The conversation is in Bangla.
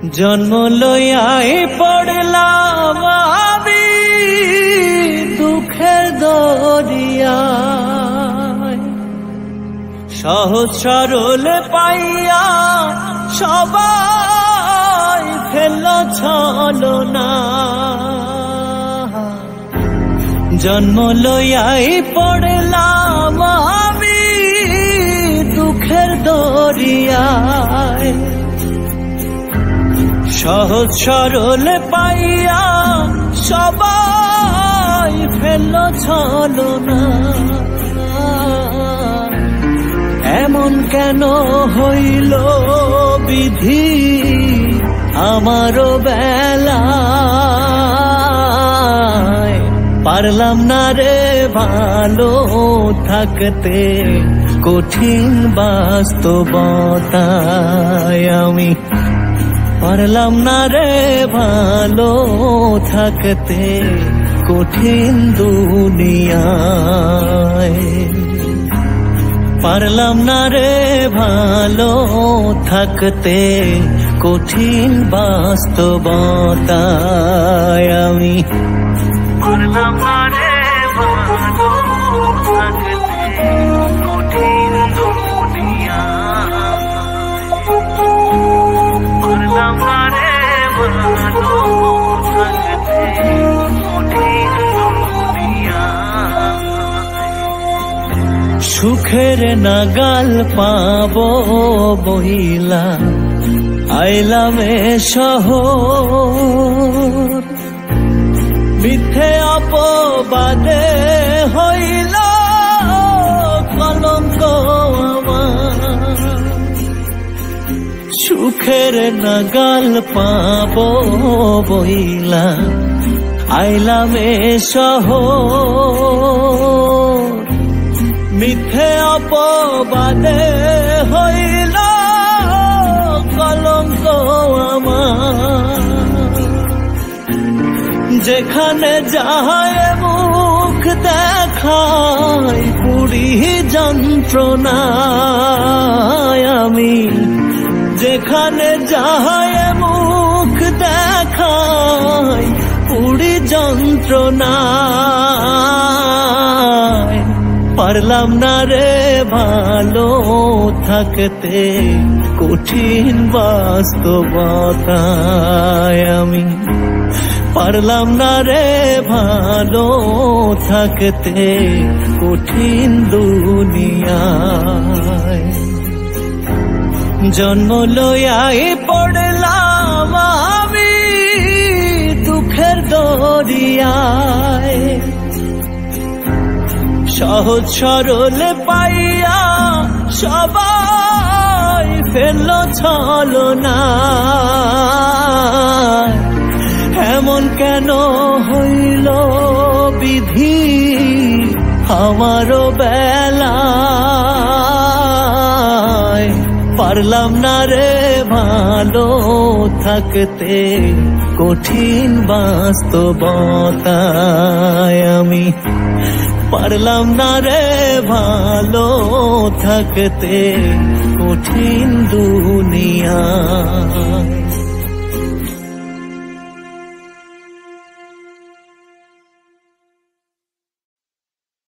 জন্ম লইয়াই পড়লাম আমি দুঃখের দরিয়ায়, সহজ সরল পাইয়া সবাই ফেলল ছলনা। জন্ম লইয়াই পড়লাম আমি দুঃখের দরিয়ায়, সহজ সরল পাইয়া সবাই ফেলল ছলনা। এমন কেন হইল বিধি আমারও বেলায়, পারলাম না রে ভালো থাকতে কঠিন বাস্তবতায়। আমি পারলাম না রে ভালো থাকতে কঠিন দুনিয়ায়, পারলাম না রে ভালো থাকতে কঠিন বাস্তবতায়। আমি পারলাম না রে ভালো থাকতে কঠিন দুনিয়ায়, পারলাম না রে ভালো থাকতে কঠিন দুনিয়ায়। সুখের নাগাল পাবো বহিলা আইলাম এ শহর, মিথ্যে অপবাদে হইল কলঙ্ক আমার। সুখের নাগাল পাবো বহিলা আইলাম এ শহর, মিথ্যে অপবাদে হইল কলঙ্ক আমার। যেখানে যাহায় মুখ দেখায় পুরি যন্ত্রণায়। আমি যেখানে যাহায় মুখ দেখায় পুরি যন্ত্রণায়, পারলাম না রে ভালো থাকতে কঠিন বাস্তবতায়। আমি পারলাম না রে ভালো থাকতে কঠিন দুনিয়ায়। জন্ম লইয়াই পড়লাম আমি দুঃখের দরিয়ায়, সহজ সরল পাইয়া সবাই ফেলল ছলনা। এমন কেন হইল বিধি আমারও বেলায়, পারলাম না রে ভালো থাকতে কঠিন বাস্তবতায়। আমি পারলাম না রে ভালো থাকতে কঠিন দুনিয়ায়।